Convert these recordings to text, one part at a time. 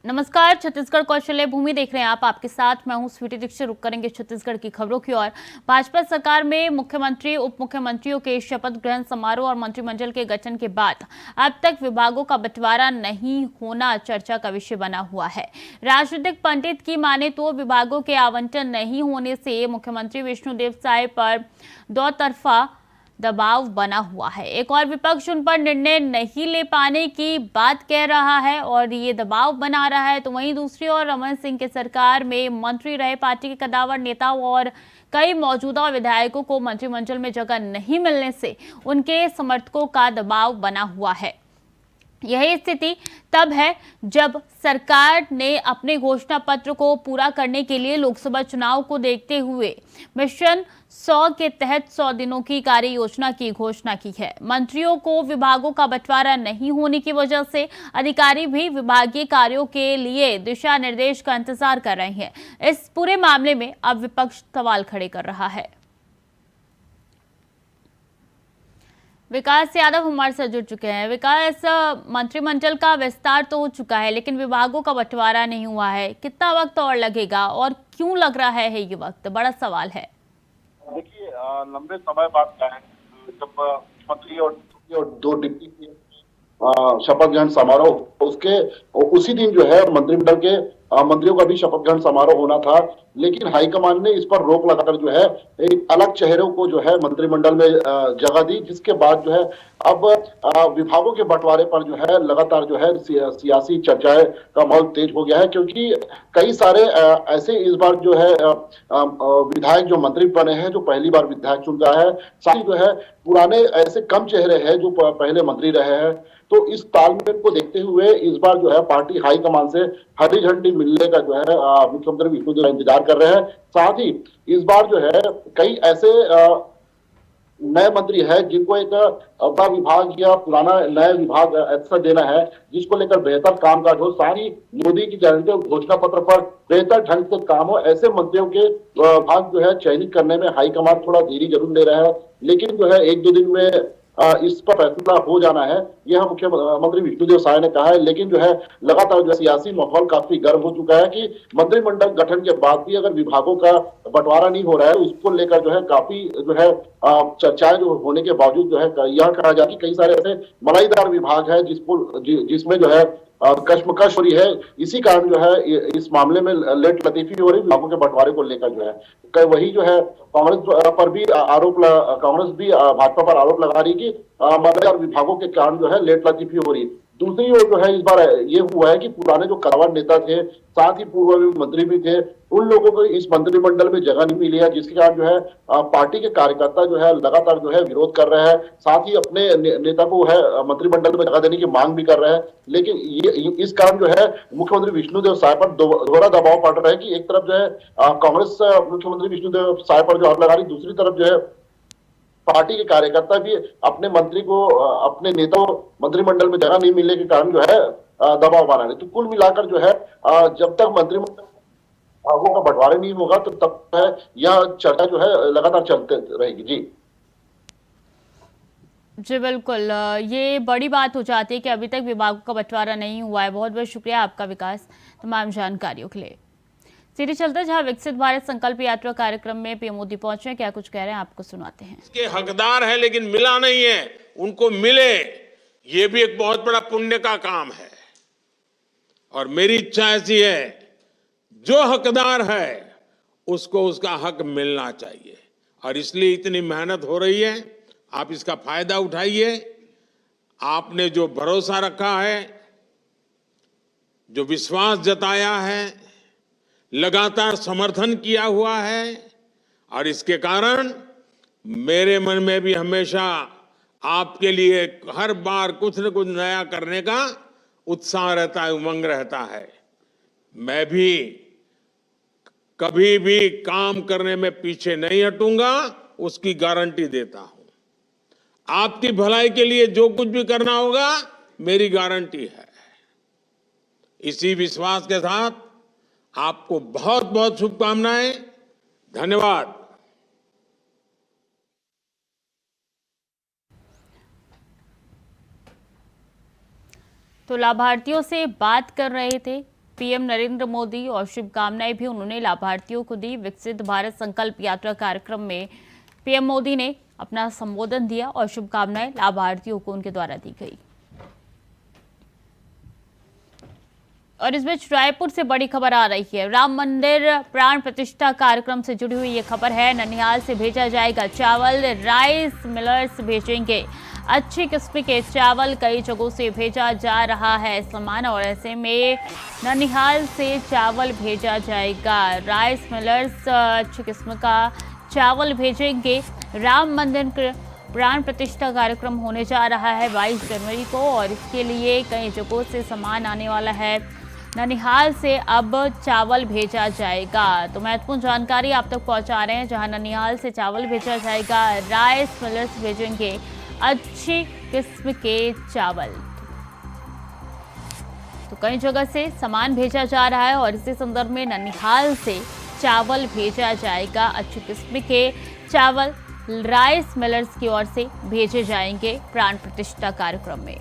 नमस्कार, छत्तीसगढ़ कौशल्य भूमि देख रहे हैं आप। आपके साथ मैं हूं स्वीटी दीक्षित। रुक करेंगे छत्तीसगढ़ की खबरों की ओर। भाजपा सरकार में मुख्यमंत्री उप मुख्यमंत्रियों के शपथ ग्रहण समारोह और मंत्रिमंडल के गठन के बाद अब तक विभागों का बंटवारा नहीं होना चर्चा का विषय बना हुआ है। राजनीतिक पंडित की माने तो विभागों के आवंटन नहीं होने से मुख्यमंत्री विष्णुदेव साय पर दो तरफा दबाव बना हुआ है। एक और विपक्ष उन पर निर्णय नहीं ले पाने की बात कह रहा है और ये दबाव बना रहा है, तो वहीं दूसरी ओर रमन सिंह के सरकार में मंत्री रहे पार्टी के कद्दावर नेताओं और कई मौजूदा विधायकों को मंत्रिमंडल में जगह नहीं मिलने से उनके समर्थकों का दबाव बना हुआ है। यही स्थिति तब है जब सरकार ने अपने घोषणा पत्र को पूरा करने के लिए लोकसभा चुनाव को देखते हुए मिशन 100 के तहत 100 दिनों की कार्य योजना की घोषणा की है। मंत्रियों को विभागों का बंटवारा नहीं होने की वजह से अधिकारी भी विभागीय कार्यों के लिए दिशा निर्देश का इंतजार कर रहे हैं। इस पूरे मामले में अब विपक्ष सवाल खड़े कर रहा है। विकास यादव हमारे साथ जुड़ चुके हैं। विकास, मंत्रिमंडल का विस्तार तो हो चुका है लेकिन विभागों का बंटवारा नहीं हुआ है। कितना वक्त और लगेगा और क्यों लग रहा है ये वक्त, बड़ा सवाल है। देखिए, लंबे समय बाद क्या है, जब मुख्यमंत्री और दो डिप्टी शपथ ग्रहण समारोह, उसके उसी दिन जो है मंत्रिमंडल के मंत्रियों का भी शपथ ग्रहण समारोह होना था, लेकिन हाईकमान ने इस पर रोक लगाकर जो है एक अलग चेहरों को जो है मंत्रिमंडल में जगह दी, जिसके बाद जो है अब विभागों के बंटवारे पर जो है लगातार जो है सियासी चर्चाएं का माहौल तेज हो गया है, क्योंकि कई सारे ऐसे इस बार जो है विधायक जो मंत्री बने हैं, जो पहली बार विधायक चुन रहा है, साथ ही जो है पुराने ऐसे कम चेहरे हैं जो पहले मंत्री रहे हैं। तो इस तालमेल को देखते हुए इस बार जो है पार्टी हाईकमान से हरी झंडी मिलने का जो है मुख्यमंत्री विष्णुदेव साय इंतजार कर रहे हैं। साथ ही इस बार जो है कई ऐसे नए मंत्री है जिनको एक बड़ा विभाग या पुराना नया विभाग ऐसा देना है जिसको लेकर बेहतर कामकाज हो, सारी मोदी की गारंटी और घोषणा पत्र पर बेहतर ढंग से काम हो, ऐसे मंत्रियों के भाग जो है चयनित करने में हाईकमान थोड़ा देरी जरूर ले रहा है, लेकिन जो है एक दो दिन में इस पर फैसला हो जाना है, यह मुख्यमंत्री विष्णुदेव साय ने कहा है। लेकिन जो है लगातार जो सियासी माहौल काफी गर्म हो चुका है कि मंत्रिमंडल गठन के बाद भी अगर विभागों का बंटवारा नहीं हो रहा है, उसको लेकर जो है काफी जो है चर्चाएं जो होने के बावजूद जो है यह कहा जाए कि कई सारे ऐसे मलाईदार विभाग है जिसमें जो है कश्मकश हो रही है। इसी कारण जो है इस मामले में लेट लतीफी हो रही विभागों के बंटवारे को लेकर जो है वही जो है कांग्रेस पर भी कांग्रेस भी भाजपा पर आरोप लगा रही कि मलाईदार विभागों के कारण जो है लेट लतीफी हो रही। दूसरी ओर जो है इस बार ये हुआ है कि पुराने जो कद्दावर नेता थे, साथ ही पूर्व मंत्री भी थे, उन लोगों को इस मंत्रिमंडल में जगह नहीं मिली है, जिसके कारण जो है पार्टी के कार्यकर्ता जो है लगातार जो है विरोध कर रहे हैं, साथ ही अपने नेता को है मंत्रिमंडल में जगह देने की मांग भी कर रहे हैं। लेकिन ये इस कारण जो है मुख्यमंत्री विष्णुदेव साय पर दोहरा दबाव पड़ रहा है कि एक तरफ जो है कांग्रेस मुख्यमंत्री विष्णुदेव साय पर जो आरोप लगा रही, दूसरी तरफ जो है पार्टी के कार्यकर्ता भी अपने मंत्री को अपने नेता मंत्रिमंडल में जगह नहीं मिलने के कारण जो है दबाव बना रहे। तो कुल मिलाकर जो है जब तक मंत्रिमंडल भागों का बंटवारा नहीं होगा तो तब है यह चर्चा जो है लगातार चलते रहेगी। जी बिल्कुल, ये बड़ी बात हो जाती है कि अभी तक विभागों का बंटवारा नहीं हुआ है। बहुत बहुत शुक्रिया आपका विकास, तमाम जानकारियों के लिए। सीधे चलते जहां विकसित भारत संकल्प यात्रा कार्यक्रम में पीएम मोदी पहुंचे, क्या कुछ कह रहे हैं आपको सुनाते हैं। इसके हकदार है लेकिन मिला नहीं है, उनको मिले, ये भी एक बहुत बड़ा पुण्य का काम है। और मेरी इच्छा ऐसी है, जो हकदार है उसको उसका हक मिलना चाहिए, और इसलिए इतनी मेहनत हो रही है। आप इसका फायदा उठाइए। आपने जो भरोसा रखा है, जो विश्वास जताया है, लगातार समर्थन किया हुआ है, और इसके कारण मेरे मन में भी हमेशा आपके लिए हर बार कुछ न कुछ नया करने का उत्साह रहता है, उमंग रहता है। मैं भी कभी भी काम करने में पीछे नहीं हटूंगा, उसकी गारंटी देता हूं। आपकी भलाई के लिए जो कुछ भी करना होगा, मेरी गारंटी है। इसी विश्वास के साथ आपको बहुत बहुत शुभकामनाएं। धन्यवाद। तो लाभार्थियों से बात कर रहे थे पीएम नरेंद्र मोदी और शुभकामनाएं भी उन्होंने लाभार्थियों को दी। विकसित भारत संकल्प यात्रा कार्यक्रम में पीएम मोदी ने अपना संबोधन दिया और शुभकामनाएं लाभार्थियों को उनके द्वारा दी गई। और इस बीच रायपुर से बड़ी खबर आ रही है। राम मंदिर प्राण प्रतिष्ठा कार्यक्रम से जुड़ी हुई ये खबर है। ननिहाल से भेजा जाएगा चावल, राइस मिलर्स भेजेंगे अच्छी किस्म के चावल। कई जगहों से भेजा जा रहा है सामान और ऐसे में ननिहाल से चावल भेजा जाएगा। राइस मिलर्स अच्छी किस्म का चावल भेजेंगे। राम मंदिर प्राण प्रतिष्ठा कार्यक्रम होने जा रहा है 22 जनवरी को और इसके लिए कई जगहों से सामान आने वाला है। ननिहाल से अब चावल भेजा जाएगा। तो महत्वपूर्ण जानकारी आप तक पहुंचा रहे हैं, जहां ननिहाल से चावल भेजा जाएगा। राइस मिलर्स भेजेंगे अच्छी किस्म के चावल। तो कई जगह से सामान भेजा जा रहा है और इसी संदर्भ में ननिहाल से चावल भेजा जाएगा। अच्छी किस्म के चावल राइस मिलर्स की ओर से भेजे जाएंगे प्राण प्रतिष्ठा कार्यक्रम में।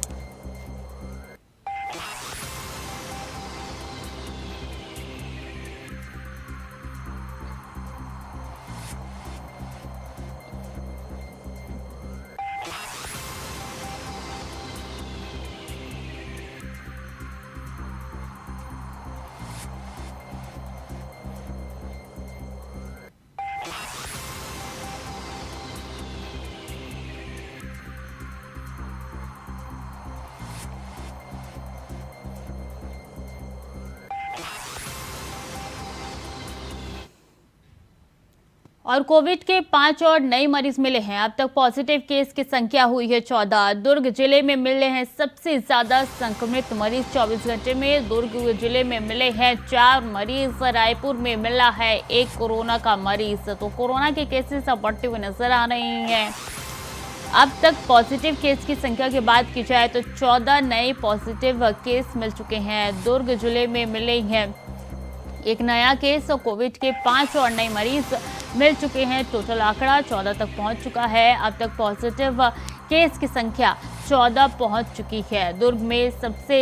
और कोविड के 5 और नए मरीज मिले हैं। अब तक पॉजिटिव केस की संख्या हुई है 14। दुर्ग जिले में मिले हैं सबसे ज्यादा संक्रमित मरीज। 24 घंटे में दुर्ग जिले में मिले हैं 4 मरीज। रायपुर में मिला है 1 कोरोना का मरीज। तो कोरोना के केसेस अब बढ़ते हुए नजर आ रहे हैं। अब तक पॉजिटिव केस की संख्या की बात की जाए तो 14 नए पॉजिटिव केस मिल चुके हैं। दुर्ग जिले में मिले हैं 1 नया केस और कोविड के 5 और नए मरीज मिल चुके हैं। टोटल आंकड़ा 14 तक पहुंच चुका है। अब तक पॉजिटिव केस की संख्या 14 पहुंच चुकी है। दुर्ग में सबसे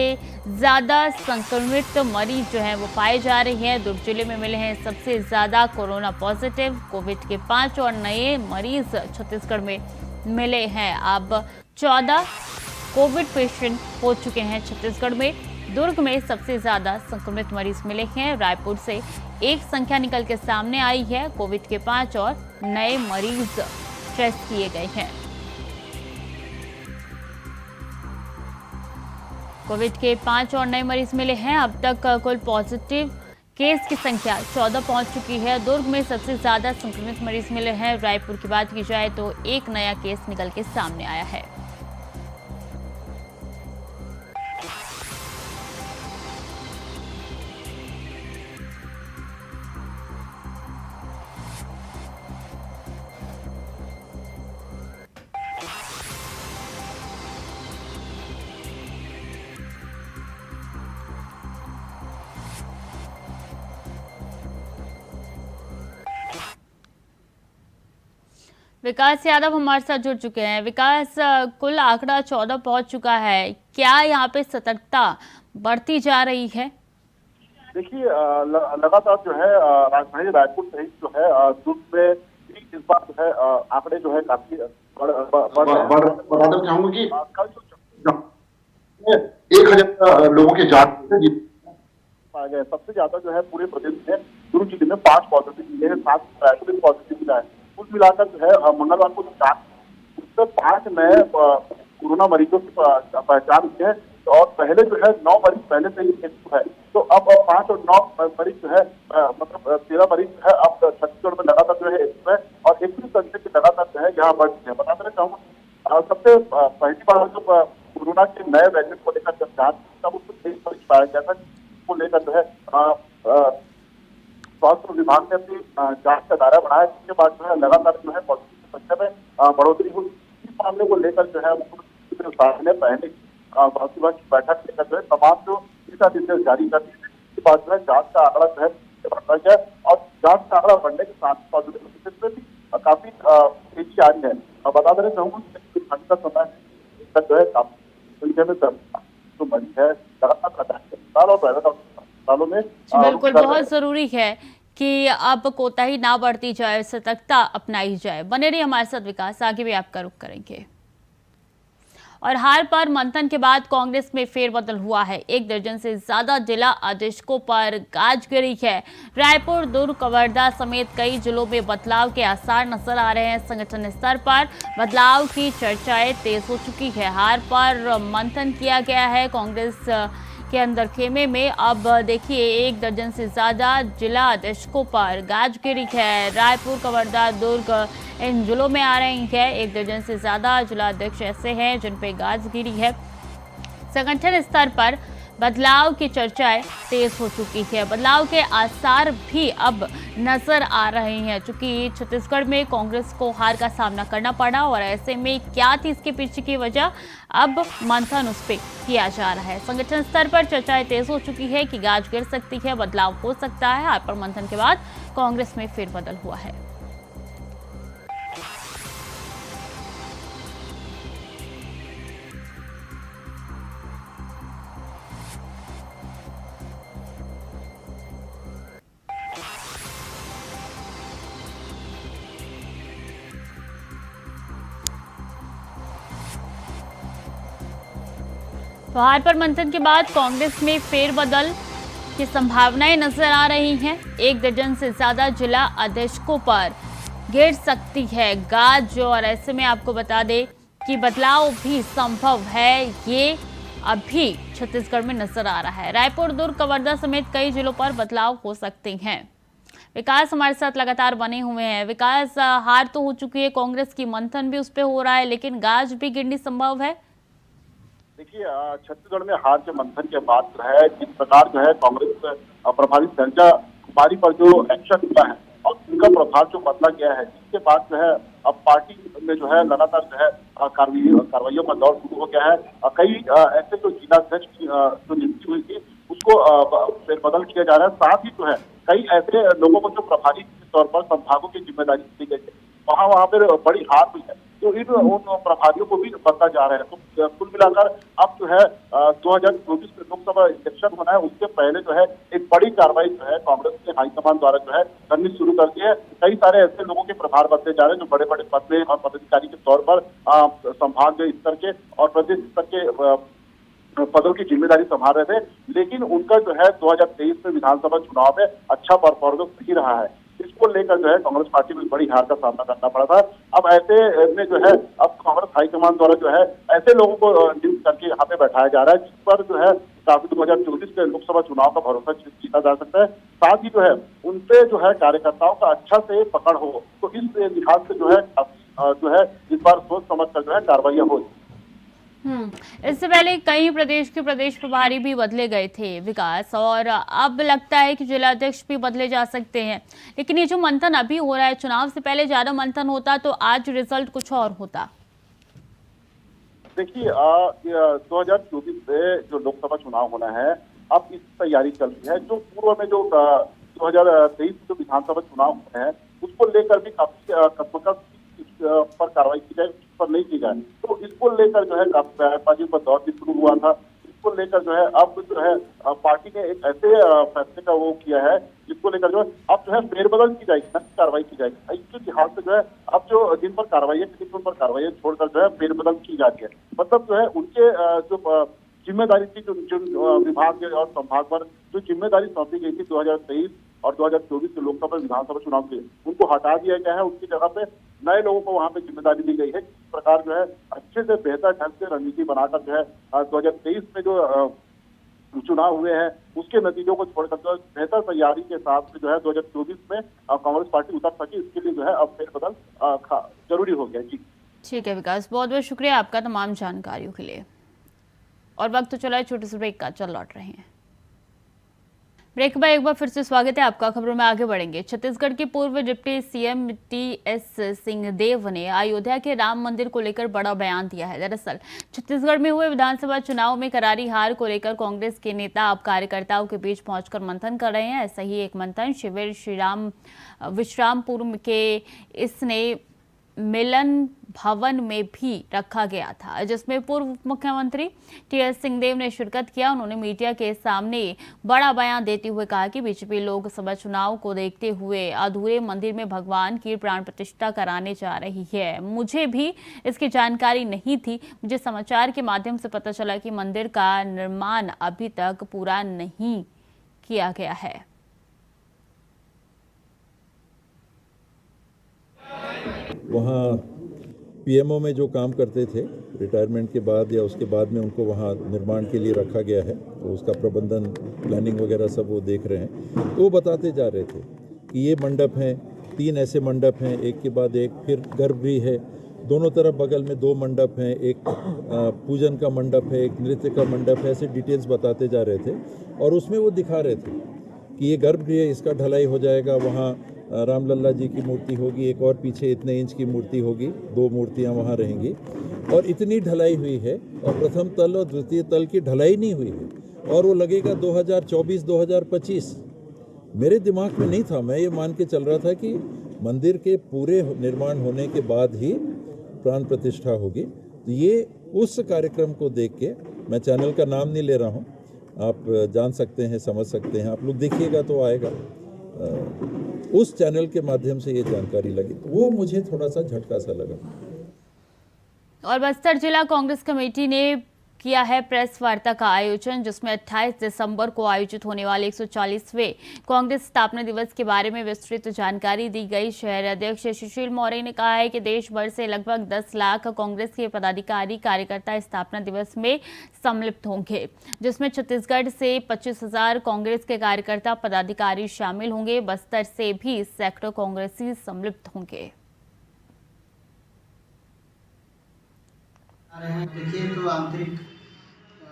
ज़्यादा संक्रमित मरीज जो हैं वो पाए जा रहे हैं। दुर्ग जिले में मिले हैं सबसे ज़्यादा कोरोना पॉजिटिव। कोविड के 5 और नए मरीज छत्तीसगढ़ में मिले हैं। अब 14 कोविड पेशेंट हो चुके हैं छत्तीसगढ़ में। दुर्ग में सबसे ज्यादा संक्रमित मरीज मिले हैं। रायपुर से एक संख्या निकल के सामने आई है। कोविड के 5 और नए मरीज टेस्ट किए गए हैं। कोविड के 5 और नए मरीज मिले हैं। अब तक कुल पॉजिटिव केस की संख्या 14 पहुंच चुकी है। दुर्ग में सबसे ज्यादा संक्रमित मरीज मिले हैं। रायपुर की बात की जाए तो एक नया केस निकल के सामने आया है। विकास यादव हमारे साथ जुड़ चुके हैं। विकास, कुल आंकड़ा 14 पहुंच चुका है। क्या यहाँ पे सतर्कता बढ़ती जा रही है? देखिए, लगातार जो है राजधानी रायपुर सहित जो है दुर्ग में इस बार जो है आंकड़े जो है काफी बढ़ाना चाहूंगा कि कल जो 1000 लोगों के जांच पाए गए। सबसे ज्यादा जो है पूरे प्रदेश में दुर्ग जिले में 5 पॉजिटिव मिले हैं, 7 रायपुर में पॉजिटिव मिला है। कुल मिलाकर जो है मंगलवार को उसमें 5 नए कोरोना मरीजों की पहचान हुई है और पहले जो है 9 मरीज पहले से ही है। तो अब 5 और 9 मरीज जो है मतलब 13 मरीज जो है अब छत्तीसगढ़ में लगातार जो है इसमें और 21 संख्या की लगातार जो है यहाँ बढ़ रही है। बता देना चाहूंगा सबसे पहली बार जब कोरोना के नए वैरिएंट को लेकर जब जांच तब उसको 1 मरीज पाया गया था, को लेकर जो है स्वास्थ्य विभाग ने अपनी जांच का दायरा बढ़ाया, जिसके बाद जो है लगातार जो है पॉजिटिव की संख्या में बढ़ोतरी हुई। इस मामले को लेकर जो है मुख्यमंत्री ने पहले की बैठक लेकर जो है तमाम जो दिशा निर्देश जारी कर दिए। इसके बाद जो है जांच का आंकड़ा जो है बढ़ता गया और जांच का आंकड़ा बढ़ने के साथ पॉजिटिव में भी काफी तेजी आ रही है। बता देना चाहूंगा ठंड का समय जो है काफी संख्या में जो मरीज है लगातार और प्राइवेट सालों में बिल्कुल, बहुत जरूरी है कि अब कोताही ना बढ़ती जाए, सतर्कता अपनाई जाए। बने रहिए हमारे साथ विकास, आगे भी आपका रुख करेंगे। और हार पर मंथन के बाद कांग्रेस में फेरबदल हुआ है। 1 दर्जन से ज्यादा जिला अधीक्षकों पर गाज गिरी है। रायपुर, दुर्ग, कवर्धा समेत कई जिलों में बदलाव के आसार नजर आ रहे हैं। संगठन स्तर पर बदलाव की चर्चाएं तेज हो चुकी है। हार पर मंथन किया गया है कांग्रेस के अंदर खेमे में। अब देखिए 1 दर्जन से ज्यादा जिला अध्यक्षों पर गाज गिरी है। रायपुर, कवर्धा, दुर्ग इन जिलों में आ रही है। 1 दर्जन से ज्यादा जिला अध्यक्ष ऐसे हैं जिन पे गाज गिरी है। संगठन स्तर पर बदलाव की चर्चाएं तेज हो चुकी है। बदलाव के आसार भी अब नजर आ रहे हैं, चूंकि छत्तीसगढ़ में कांग्रेस को हार का सामना करना पड़ा और ऐसे में क्या थी इसके पीछे की वजह, अब मंथन उस पर किया जा रहा है। संगठन स्तर पर चर्चाएं तेज हो चुकी है कि गाज गिर सकती है, बदलाव हो सकता है। हार पर मंथन के बाद कांग्रेस में फेरबदल हुआ है। तो हार पर मंथन के बाद कांग्रेस में फेरबदल की संभावनाएं नजर आ रही हैं। 1 दर्जन से ज्यादा जिला अध्यक्षों पर गिर सकती है गाज, और ऐसे में आपको बता दें कि बदलाव भी संभव है, ये अभी छत्तीसगढ़ में नजर आ रहा है। रायपुर, दुर्ग, कवर्धा समेत कई जिलों पर बदलाव हो सकते हैं। विकास हमारे साथ लगातार बने हुए हैं। विकास, हार तो हो चुकी है कांग्रेस की, मंथन भी उस पर हो रहा है, लेकिन गाज भी गिरनी संभव है। देखिए, छत्तीसगढ़ में हार के मंथन के बाद जो है जिस प्रकार जो है कांग्रेस प्रभारी संजय कुमारी पर जो एक्शन हुआ है और उनका प्रभाव जो बदला गया है, जिसके बाद जो है अब पार्टी में जो है लगातार जो है कार्रवाइयों का दौर शुरू हो गया है। कई ऐसे जो जिलाध्यक्ष की जो नियुक्ति हुई थी उसको फेरबदल किया जा रहा है। साथ ही जो है कई ऐसे लोगों को जो प्रभारी के तौर पर संभागों की जिम्मेदारी दी गई है, वहाँ पर बड़ी हार हुई है, तो उन प्रभारियों को भी बदला जा रहा है। तो कुल मिलाकर अब जो है 2024 में लोकसभा इलेक्शन होना है, उसके पहले जो है एक बड़ी कार्रवाई जो है कांग्रेस के हाईकमान द्वारा जो है करनी शुरू कर दी है। कई सारे ऐसे लोगों के प्रभार बदले जा रहे हैं जो बड़े बड़े पद में और पदाधिकारी के तौर पर संभाग स्तर के और प्रदेश स्तर के पदों की जिम्मेदारी संभाल रहे थे, लेकिन उनका जो है 2023 में विधानसभा चुनाव में अच्छा परफॉर्मेंस नहीं रहा है। इसको लेकर जो है कांग्रेस पार्टी में बड़ी हार का सामना करना पड़ा था। अब ऐसे में जो है अब कांग्रेस हाईकमान द्वारा जो है ऐसे लोगों को नियुक्त करके यहाँ पे बैठाया जा रहा है, जिस पर जो है काफी 2024 के लोकसभा चुनाव का भरोसा जीता जा सकता है। साथ ही जो है उनपे जो है कार्यकर्ताओं का अच्छा से पकड़ हो, तो इस लिहाज से जो है इस बार सोच समझ कर जो है कार्रवाइयां हो। इससे पहले कई प्रदेश के प्रदेश प्रभारी भी बदले गए थे विकास, और अब लगता है कि जिलाध्यक्ष भी बदले जा सकते हैं। लेकिन ये जो मंथन अभी हो रहा है, चुनाव से पहले ज्यादा मंथन होता तो आज रिजल्ट कुछ और होता। देखिए 2024 से जो लोकसभा चुनाव होना है, अब इस तैयारी चल रही है। जो पूर्व में जो 2023 जो विधानसभा चुनाव होने हैं उसको लेकर भी काफी कसमकस पर कार्रवाई की जाए, पर नहीं की जाए, तो इसको लेकर जो है काफी बयानबाजी पर दौर भी शुरू हुआ था। इसको लेकर जो है अब जो है पार्टी ने एक ऐसे फैसले का वो किया है जिसको लेकर जो है अब जो है फेरबदल की जाएगी, कार्रवाई की जाएगी। इसके लिहाज से जो है अब जो जिन पर कार्रवाई छोड़कर जो है फेरबदल की जाती है। मतलब जो है उनके जो जिम्मेदारी थी, जो विभाग और संभाग पर जो जिम्मेदारी सौंपी गई थी 2023 और 2024 के लोकसभा विधानसभा चुनाव के, उनको हटा दिया गया है। उनकी जगह पे नए लोगों को वहां पे जिम्मेदारी दी गई है। इस प्रकार जो है अच्छे से बेहतर ढंग से रणनीति बनाकर जो है 2023 में जो चुनाव हुए हैं उसके नतीजों को छोड़कर जो बेहतर तैयारी के साथ जो है 2024 में कांग्रेस पार्टी उतर सकी, इसके लिए जो है अब फेरबदल जरूरी हो गया। जी ठीक है विकास, बहुत बहुत शुक्रिया आपका तमाम जानकारियों के लिए। और वक्त तो चला है छोटे से ब्रेक का, चल लौट रहे हैं। ब्रेक के बाद एक बार फिर से स्वागत है आपका। खबरों में आगे बढ़ेंगे। छत्तीसगढ़ के पूर्व डिप्टी सीएम टीएस सिंहदेव ने अयोध्या के राम मंदिर को लेकर बड़ा बयान दिया है। दरअसल छत्तीसगढ़ में हुए विधानसभा चुनाव में करारी हार को लेकर कांग्रेस के नेता अब कार्यकर्ताओं के बीच पहुंचकर मंथन कर रहे हैं। ऐसा ही एक मंथन शिविर विश्रामपुर के इसने मिलन भवन में भी रखा गया था, जिसमें पूर्व उप मुख्यमंत्री टीएस सिंहदेव ने शिरकत किया। उन्होंने मीडिया के सामने बड़ा बयान देते हुए कहा कि बीजेपी लोकसभा चुनाव को देखते हुए अधूरे मंदिर में भगवान की प्राण प्रतिष्ठा कराने जा रही है। मुझे भी इसकी जानकारी नहीं थी। मुझे समाचार के माध्यम से पता चला कि मंदिर का निर्माण अभी तक पूरा नहीं किया गया है। वहाँ पीएमओ में जो काम करते थे रिटायरमेंट के बाद या उसके बाद में उनको वहाँ निर्माण के लिए रखा गया है, तो उसका प्रबंधन प्लानिंग वगैरह सब वो देख रहे हैं। तो वो बताते जा रहे थे कि ये मंडप हैं, 3 ऐसे मंडप हैं, एक के बाद एक, फिर गर्भगृह है, दोनों तरफ बगल में 2 मंडप हैं, एक पूजन का मंडप है, एक नृत्य का मंडप है, ऐसे डिटेल्स बताते जा रहे थे। और उसमें वो दिखा रहे थे कि ये गर्भगृह, इसका ढलाई हो जाएगा, वहाँ रामलल्ला जी की मूर्ति होगी, एक और पीछे इतने इंच की मूर्ति होगी, 2 मूर्तियां वहाँ रहेंगी, और इतनी ढलाई हुई है, और प्रथम तल और द्वितीय तल की ढलाई नहीं हुई है, और वो लगेगा 2024-2025। मेरे दिमाग में नहीं था, मैं ये मान के चल रहा था कि मंदिर के पूरे निर्माण होने के बाद ही प्राण प्रतिष्ठा होगी। तो ये उस कार्यक्रम को देख के, मैं चैनल का नाम नहीं ले रहा हूँ, आप जान सकते हैं, समझ सकते हैं, आप लोग देखिएगा तो आएगा, उस चैनल के माध्यम से ये जानकारी लगी, तो वो मुझे थोड़ा सा झटका सा लगा। और बस्तर जिला कांग्रेस कमेटी ने किया है प्रेस वार्ता का आयोजन, जिसमें 28 दिसंबर को आयोजित होने वाले 140वें कांग्रेस स्थापना दिवस के बारे में विस्तृत जानकारी दी गई। शहर अध्यक्ष सुशील मौर्य ने कहा है कि देश भर से लगभग 10 लाख कांग्रेस के पदाधिकारी कार्यकर्ता स्थापना दिवस में सम्मिलित होंगे, जिसमें छत्तीसगढ़ से 25,000 कांग्रेस के कार्यकर्ता पदाधिकारी शामिल होंगे। बस्तर से भी सैकड़ों कांग्रेसी सम्मिलित होंगे। देखिए, तो आंतरिक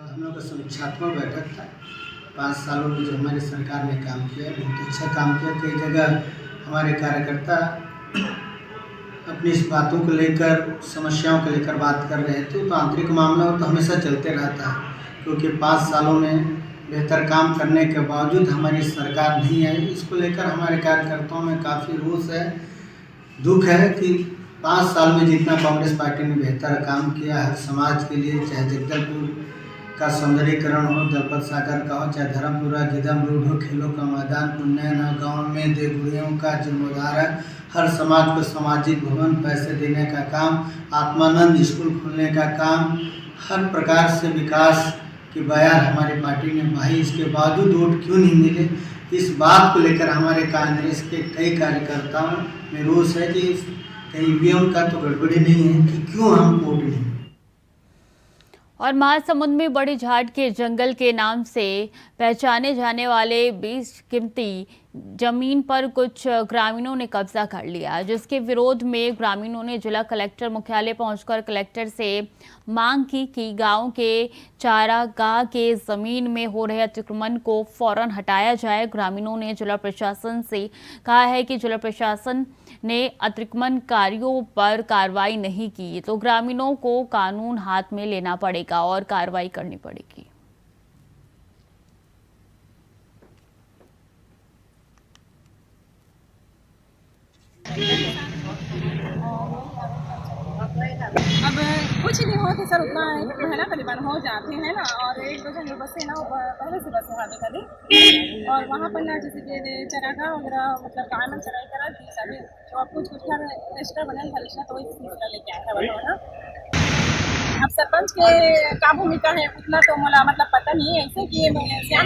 हम लोग का समीक्षात्मक बैठक था। 5 सालों में जो हमारी सरकार ने काम किया, बहुत अच्छा काम किया। कई जगह हमारे कार्यकर्ता अपनी इस बातों को लेकर, समस्याओं को लेकर बात कर रहे थे। तो आंतरिक मामला तो हमेशा चलते रहता है, क्योंकि 5 सालों में बेहतर काम करने के बावजूद हमारी सरकार नहीं आई। इसको लेकर हमारे कार्यकर्ताओं में काफ़ी रोष है, दुख है कि 5 साल में जितना कांग्रेस पार्टी ने बेहतर काम किया हर समाज के लिए, चाहे जगदलपुर का सौंदर्यीकरण हो, दलपत सागर का हो, चाहे धर्मपुरा गिदम रोड हो, खेलों का मैदान, उन्नयन गाँव में देवगुड़ियों का जिम्मेदार है, हर समाज को सामाजिक भवन पैसे देने का काम, आत्मानंद स्कूल खोलने का काम, हर प्रकार से विकास की बयार हमारी पार्टी ने भाई। इसके बावजूद वोट क्यों नहीं मिले, इस बात को लेकर हमारे कांग्रेस के कई कार्यकर्ताओं में रोष है कि कहीं ईवीएम का तो गड़बड़ी नहीं है कि क्यों हम वोट नहीं। और महासमुंद में बड़ी झाड़ के जंगल के नाम से पहचाने जाने वाले बेशकीमती जमीन पर कुछ ग्रामीणों ने कब्जा कर लिया, जिसके विरोध में ग्रामीणों ने जिला कलेक्टर मुख्यालय पहुंचकर कलेक्टर से मांग की कि गांव के चारागाह के जमीन में हो रहे अतिक्रमण को फौरन हटाया जाए। ग्रामीणों ने जिला प्रशासन से कहा है कि जिला प्रशासन ने अतिक्रमणकारियों पर कार्रवाई नहीं की तो ग्रामीणों को कानून हाथ में लेना पड़ेगा और कार्रवाई करनी पड़ेगी। अब कुछ नहीं हुआ कि सर उतना है ना, करीबन हो जाते हैं ना, और 1-2 जन जो बसें ना पहले से बसें आने कभी, और वहाँ पर ना जैसे कि चरागाह वगैरह मतलब गाय चराई करा थी सभी, तो अब कुछ रजिस्टर बनल था लिखना, तो वही चीज़ का लेके आया था बना। अब सरपंच के का भूमिका है उतना तो मला मतलब पता नहीं है, ऐसे कि श्याम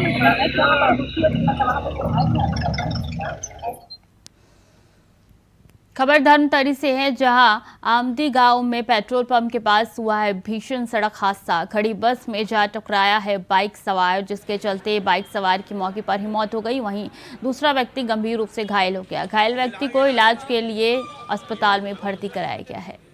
खबर धर्मतरी से है, जहां आमदी गांव में पेट्रोल पंप के पास हुआ है भीषण सड़क हादसा। खड़ी बस में जा टकराया है बाइक सवार, जिसके चलते बाइक सवार की मौके पर ही मौत हो गई। वहीं दूसरा व्यक्ति गंभीर रूप से घायल हो गया। घायल व्यक्ति को इलाज के लिए अस्पताल में भर्ती कराया गया है।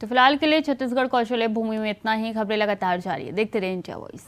तो फिलहाल के लिए छत्तीसगढ़ कौशल्य भूमि में इतना ही। खबरें लगातार जारी है, देखते रहिए इंडिया वॉइस।